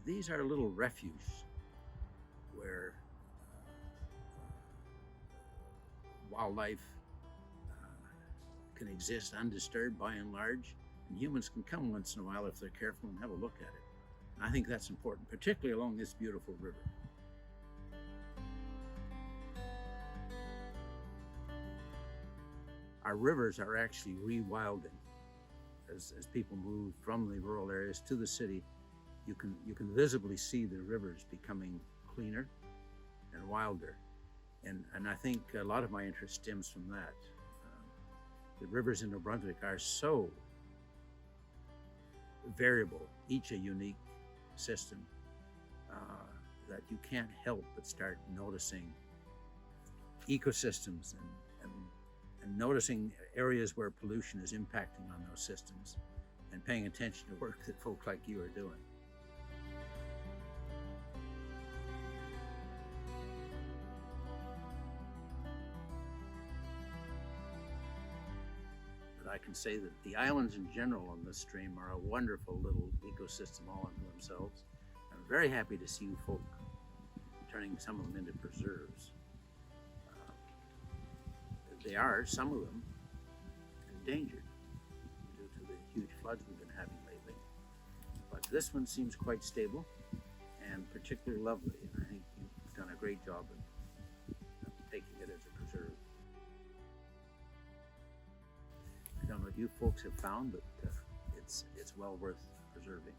These are little refuges where wildlife can exist undisturbed by and large, and humans can come once in a while if they're careful and have a look at it. And I think that's important, particularly along this beautiful river. Our rivers are actually rewilding. As people move from the rural areas to the city, you can visibly see the rivers becoming cleaner and wilder. And I think a lot of my interest stems from that. The rivers in New Brunswick are so variable, each a unique system, that you can't help but start noticing ecosystems and noticing areas where pollution is impacting on those systems and paying attention to work that folk like you are doing. But I can say that the islands in general on this stream are a wonderful little ecosystem all unto themselves. I'm very happy to see you folk turning some of them into preserves. They are, some of them, endangered due to the huge floods we've been having lately. But this one seems quite stable and particularly lovely, and I think you've done a great job of taking it as a preserve. I don't know what you folks have found, but it's well worth preserving.